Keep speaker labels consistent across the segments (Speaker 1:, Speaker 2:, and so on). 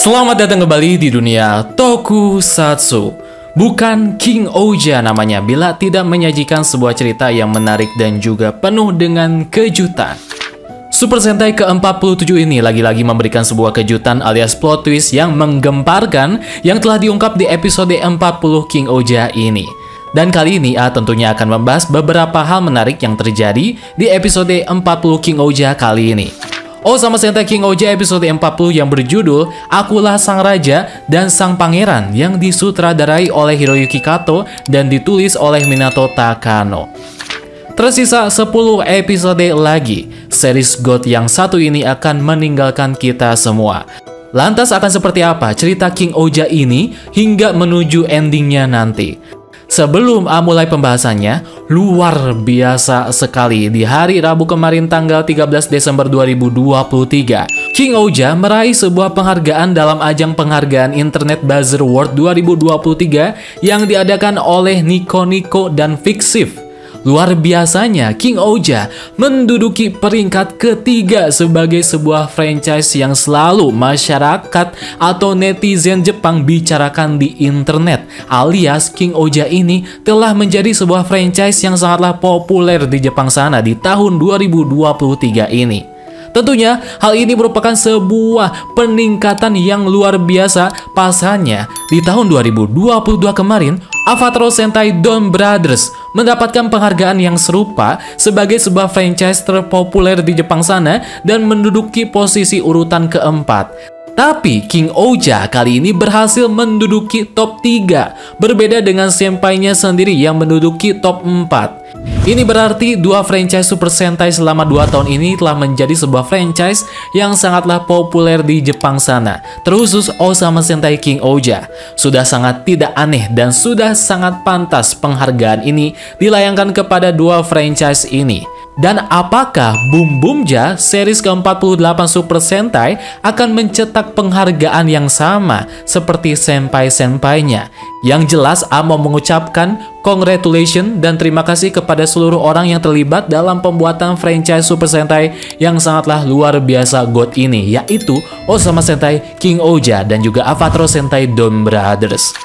Speaker 1: Selamat datang kembali di dunia Tokusatsu. Bukan King Ouja namanya bila tidak menyajikan sebuah cerita yang menarik dan juga penuh dengan kejutan. Super Sentai ke-47 ini lagi-lagi memberikan sebuah kejutan alias plot twist yang menggemparkan yang telah diungkap di episode 40 King Ouja ini. Dan kali ini tentunya akan membahas beberapa hal menarik yang terjadi di episode 40 King Ouja kali ini. Osama Sentai King Ouja episode 40 yang berjudul Akulah Sang Raja dan Sang Pangeran yang disutradarai oleh Hiroyuki Kato dan ditulis oleh Minato Takano. Tersisa 10 episode lagi, series GOAT yang satu ini akan meninggalkan kita semua. Lantas akan seperti apa cerita King Ouja ini hingga menuju endingnya nanti? Sebelum mulai pembahasannya, luar biasa sekali di hari Rabu kemarin tanggal 13 Desember 2023. King Ouja meraih sebuah penghargaan dalam ajang penghargaan Internet Buzzer Award 2023 yang diadakan oleh Nico Nico dan Fixif. Luar biasanya, King Ouja menduduki peringkat ketiga sebagai sebuah franchise yang selalu masyarakat atau netizen Jepang bicarakan di internet. Alias King Ouja ini telah menjadi sebuah franchise yang sangatlah populer di Jepang sana di tahun 2023 ini. Tentunya hal ini merupakan sebuah peningkatan yang luar biasa. Pasalnya di tahun 2022 kemarin, Avataro Sentai Don Brothers mendapatkan penghargaan yang serupa sebagai sebuah franchise terpopuler di Jepang sana dan menduduki posisi urutan keempat. Tapi King Ouja kali ini berhasil menduduki top 3, berbeda dengan senpainya sendiri yang menduduki top 4. Ini berarti dua franchise Super Sentai selama 2 tahun ini telah menjadi sebuah franchise yang sangatlah populer di Jepang sana, terkhusus Osama Sentai King Ouja. Sudah sangat tidak aneh dan sudah sangat pantas penghargaan ini dilayangkan kepada dua franchise ini. Dan apakah Boom Boomja series ke-48 Super Sentai akan mencetak penghargaan yang sama seperti senpai-senpainya? Yang jelas mau mengucapkan congratulations dan terima kasih kepada seluruh orang yang terlibat dalam pembuatan franchise Super Sentai yang sangatlah luar biasa GOAT ini, yaitu Osama Sentai King Ouja dan juga Avataro Sentai Don Brothers.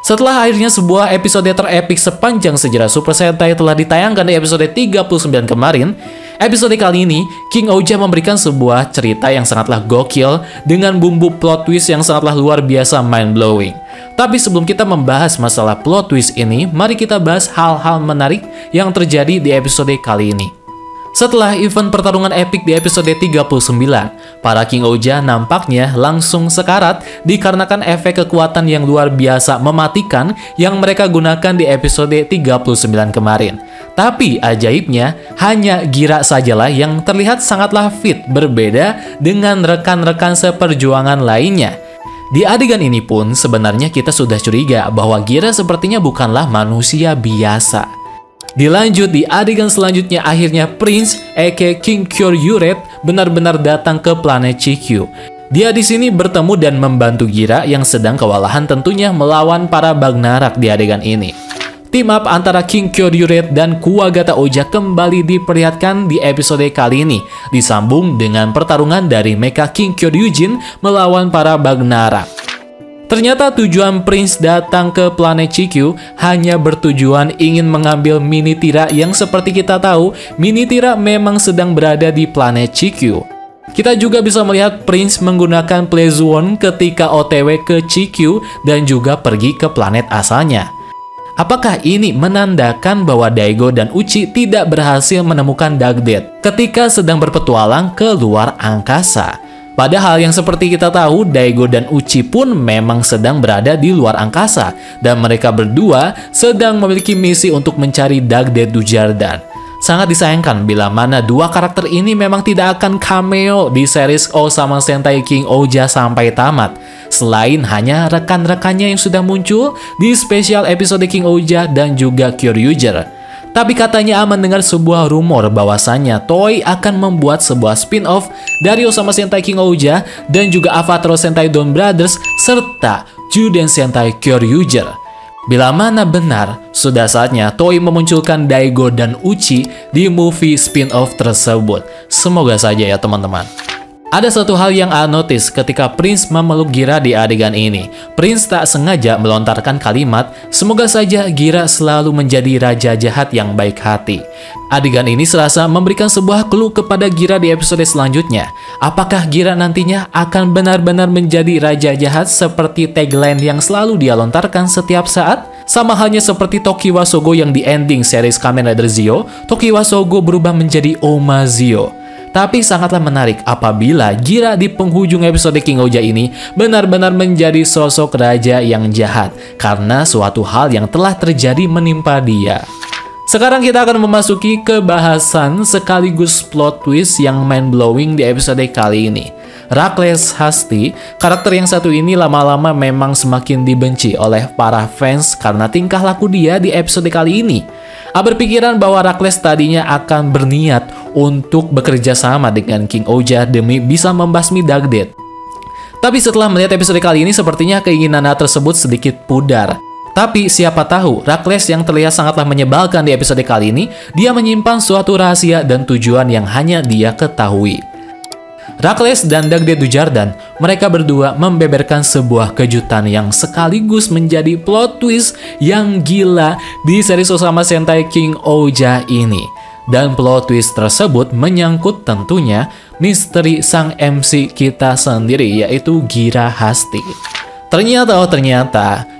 Speaker 1: Setelah akhirnya sebuah episode terepik sepanjang sejarah Super Sentai telah ditayangkan di episode 39 kemarin, episode kali ini King Ouja memberikan sebuah cerita yang sangatlah gokil dengan bumbu plot twist yang sangatlah luar biasa mind-blowing. Tapi sebelum kita membahas masalah plot twist ini, mari kita bahas hal-hal menarik yang terjadi di episode kali ini. Setelah event pertarungan epik di episode 39, para King Ouja nampaknya langsung sekarat dikarenakan efek kekuatan yang luar biasa mematikan yang mereka gunakan di episode 39 kemarin. Tapi ajaibnya, hanya Gira sajalah yang terlihat sangatlah fit, berbeda dengan rekan-rekan seperjuangan lainnya. Di adegan ini pun sebenarnya kita sudah curiga bahwa Gira sepertinya bukanlah manusia biasa. Dilanjut di adegan selanjutnya, akhirnya Prince aka King Kyoryuret benar-benar datang ke planet Chikyu. Dia di sini bertemu dan membantu Gira yang sedang kewalahan tentunya melawan para Bagnarak di adegan ini. Team up antara King Kyoryuret dan Kuwagata Ouja kembali diperlihatkan di episode kali ini, disambung dengan pertarungan dari Mecha King Kyoryujin melawan para Bagnarak. Ternyata tujuan Prince datang ke planet Chikyu hanya bertujuan ingin mengambil Mini Tira yang seperti kita tahu, Mini Tira memang sedang berada di planet Chikyu. Kita juga bisa melihat Prince menggunakan Plezuon ketika OTW ke Chikyu dan juga pergi ke planet asalnya. Apakah ini menandakan bahwa Daigo dan Uchi tidak berhasil menemukan Dagdet ketika sedang berpetualang ke luar angkasa? Padahal yang seperti kita tahu, Daigo dan Uchi pun memang sedang berada di luar angkasa dan mereka berdua sedang memiliki misi untuk mencari Dagdet Dujardan. Sangat disayangkan bila mana dua karakter ini memang tidak akan cameo di series Osama Sentai King Ouja sampai tamat, selain hanya rekan-rekannya yang sudah muncul di spesial episode King Ouja dan juga Kyoryuger. Tapi katanya mendengar sebuah rumor bahwasannya Toei akan membuat sebuah spin-off dari Osama Sentai King Ouja dan juga Avataro Sentai Don Brothers serta Juden Sentai Kyoryuger. Bila mana benar, sudah saatnya Toei memunculkan Daigo dan Uchi di movie spin-off tersebut. Semoga saja ya teman-teman. Ada satu hal yang A notice ketika Prince memeluk Gira di adegan ini. Prince tak sengaja melontarkan kalimat, "Semoga saja Gira selalu menjadi raja jahat yang baik hati." Adegan ini serasa memberikan sebuah clue kepada Gira di episode selanjutnya. Apakah Gira nantinya akan benar-benar menjadi raja jahat seperti tagline yang selalu dia lontarkan setiap saat? Sama halnya seperti Tokiwa Sogo yang di ending series Kamen Rider Zio, Tokiwa Sogo berubah menjadi Oma Zio. Tapi sangatlah menarik apabila Gira di penghujung episode King Ouja ini benar-benar menjadi sosok raja yang jahat karena suatu hal yang telah terjadi menimpa dia. Sekarang kita akan memasuki ke bahasan sekaligus plot twist yang mind-blowing di episode kali ini. Rakles Hasti, karakter yang satu ini lama-lama memang semakin dibenci oleh para fans karena tingkah laku dia di episode kali ini. A berpikiran bahwa Rakles tadinya akan berniat untuk bekerja sama dengan King Ouja demi bisa membasmi Dugdead. Tapi setelah melihat episode kali ini, sepertinya keinginan A tersebut sedikit pudar. Tapi siapa tahu, Rakles yang terlihat sangatlah menyebalkan di episode kali ini, dia menyimpan suatu rahasia dan tujuan yang hanya dia ketahui. Rakles dan Dugdead Dujardan, mereka berdua membeberkan sebuah kejutan yang sekaligus menjadi plot twist yang gila di seri Sosama Sentai King Ouja ini. Dan plot twist tersebut menyangkut tentunya misteri sang MC kita sendiri, yaitu Gira Hasti. Ternyata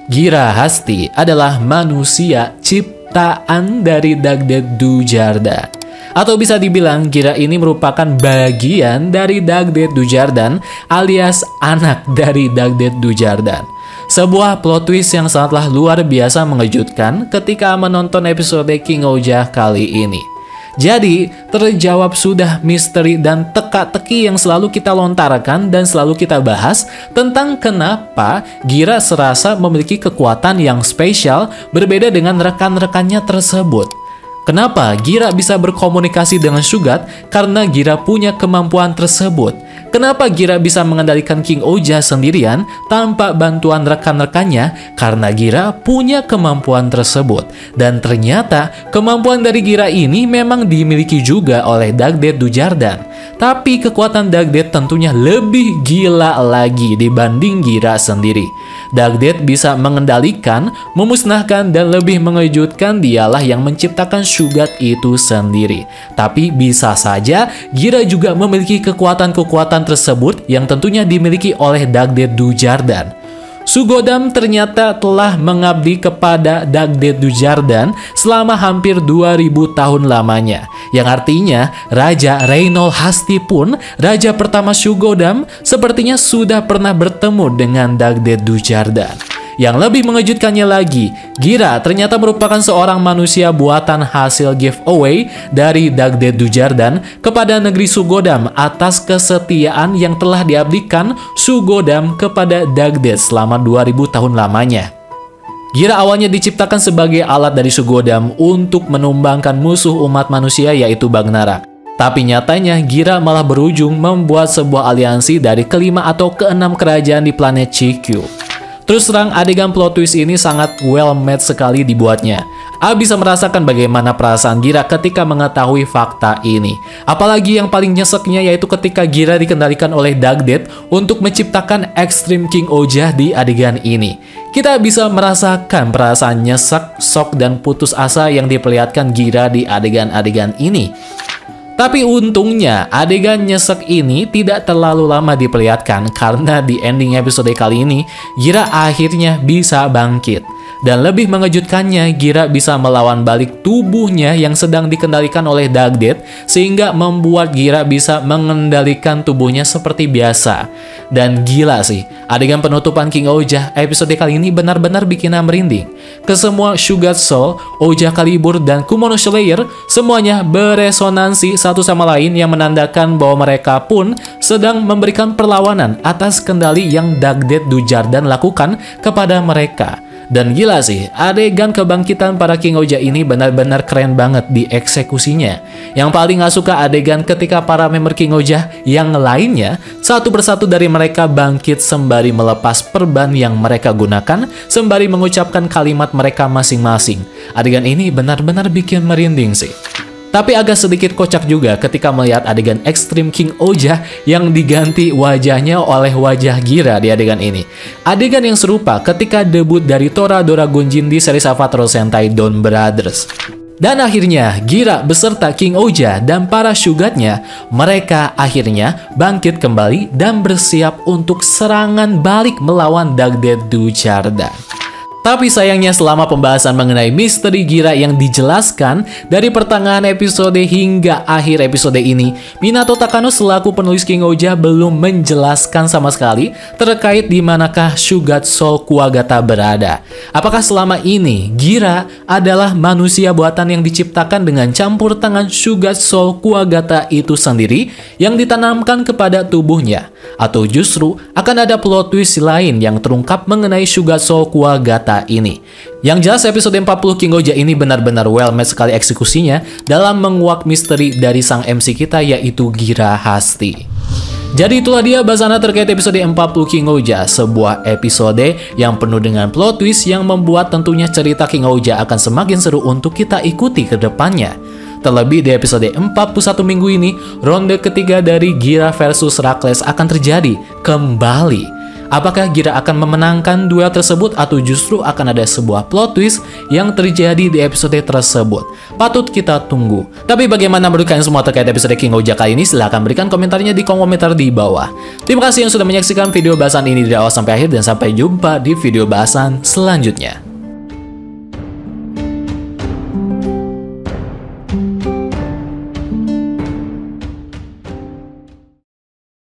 Speaker 1: Gira Hasti adalah manusia ciptaan dari Dugdead Dujardan. Atau bisa dibilang Gira ini merupakan bagian dari Dugdead Dujardan alias anak dari Dugdead Dujardan. Sebuah plot twist yang sangatlah luar biasa mengejutkan ketika menonton episode King Ouja kali ini. Jadi, terjawab sudah misteri dan teka-teki yang selalu kita lontarkan dan selalu kita bahas tentang kenapa Gira serasa memiliki kekuatan yang spesial berbeda dengan rekan-rekannya tersebut. Kenapa Gira bisa berkomunikasi dengan Shugat? Karena Gira punya kemampuan tersebut. Kenapa Gira bisa mengendalikan King Ouja sendirian tanpa bantuan rekan-rekannya? Karena Gira punya kemampuan tersebut. Dan ternyata kemampuan dari Gira ini memang dimiliki juga oleh Dugdead Dujardan. Tapi kekuatan Dugdead tentunya lebih gila lagi dibanding Gira sendiri. Dugdead bisa mengendalikan, memusnahkan, dan lebih mengejutkan dialah yang menciptakan Shugat itu sendiri. Tapi bisa saja Gira juga memiliki kekuatan-kekuatan tersebut yang tentunya dimiliki oleh Dugdead Dujardan. Sugodam ternyata telah mengabdi kepada Dugdead Dujardan selama hampir 2000 tahun lamanya. Yang artinya Raja Reynold Hasti pun, raja pertama Sugodam, sepertinya sudah pernah bertemu dengan Dugdead Dujardan. Yang lebih mengejutkannya lagi, Gira ternyata merupakan seorang manusia buatan hasil giveaway dari Dugdead Dujardan kepada negeri Sugodam atas kesetiaan yang telah diabdikan Sugodam kepada Dugdead selama 2000 tahun lamanya. Gira awalnya diciptakan sebagai alat dari Sugodam untuk menumbangkan musuh umat manusia yaitu Bagnarak. Tapi nyatanya Gira malah berujung membuat sebuah aliansi dari kelima atau keenam kerajaan di planet CQ. Terus terang adegan plot twist ini sangat well made sekali dibuatnya. A bisa merasakan bagaimana perasaan Gira ketika mengetahui fakta ini. Apalagi yang paling nyeseknya yaitu ketika Gira dikendalikan oleh Dugdead untuk menciptakan Extreme King Ouja di adegan ini. Kita bisa merasakan perasaan nyesek, shock, dan putus asa yang diperlihatkan Gira di adegan-adegan ini. Tapi untungnya adegan nyesek ini tidak terlalu lama diperlihatkan karena di ending episode kali ini Gira akhirnya bisa bangkit. Dan lebih mengejutkannya, Gira bisa melawan balik tubuhnya yang sedang dikendalikan oleh Dugdead sehingga membuat Gira bisa mengendalikan tubuhnya seperti biasa. Dan gila sih, adegan penutupan King Ouja episode kali ini benar-benar bikin merinding. Kesemua Shugat Soul, Ouja Calibur, dan Kumono Slayer semuanya beresonansi satu sama lain yang menandakan bahwa mereka pun sedang memberikan perlawanan atas kendali yang Dugdead Dujardan lakukan kepada mereka. Dan gila sih, adegan kebangkitan para King Ouja ini benar-benar keren banget di eksekusinya. Yang paling gak suka adegan ketika para member King Ouja yang lainnya satu persatu dari mereka bangkit sembari melepas perban yang mereka gunakan, sembari mengucapkan kalimat mereka masing-masing. Adegan ini benar-benar bikin merinding sih. Tapi agak sedikit kocak juga ketika melihat adegan ekstrim King Ouja yang diganti wajahnya oleh wajah Gira di adegan ini. Adegan yang serupa ketika debut dari Toradora Gonjin di series Avatar Sentai Dawn Brothers. Dan akhirnya Gira beserta King Ouja dan para Shugatnya, mereka akhirnya bangkit kembali dan bersiap untuk serangan balik melawan Dagdet Duchardan. Tapi sayangnya selama pembahasan mengenai misteri Gira yang dijelaskan dari pertengahan episode hingga akhir episode ini, Minato Takano selaku penulis King Ouja belum menjelaskan sama sekali terkait di manakah Shugat Soul Kuwagata berada. Apakah selama ini Gira adalah manusia buatan yang diciptakan dengan campur tangan Shugat Soul Kuwagata itu sendiri yang ditanamkan kepada tubuhnya? Atau justru akan ada plot twist lain yang terungkap mengenai Shugat Soul Kuwagata ini. Yang jelas episode 40 King Ouja ini benar-benar well made sekali eksekusinya dalam menguak misteri dari sang MC kita, yaitu Gira Hasti. Jadi itulah dia bahasan terkait episode 40 King Ouja, sebuah episode yang penuh dengan plot twist yang membuat tentunya cerita King Ouja akan semakin seru untuk kita ikuti ke depannya. Terlebih di episode 41 minggu ini, ronde ketiga dari Gira versus Rakles akan terjadi kembali. Apakah Gira akan memenangkan duel tersebut atau justru akan ada sebuah plot twist yang terjadi di episode tersebut? Patut kita tunggu. Tapi bagaimana menurut kalian semua terkait episode King Ouja kali ini? Silahkan berikan komentarnya di kolom komentar di bawah. Terima kasih yang sudah menyaksikan video bahasan ini dari awal sampai akhir dan sampai jumpa di video bahasan selanjutnya.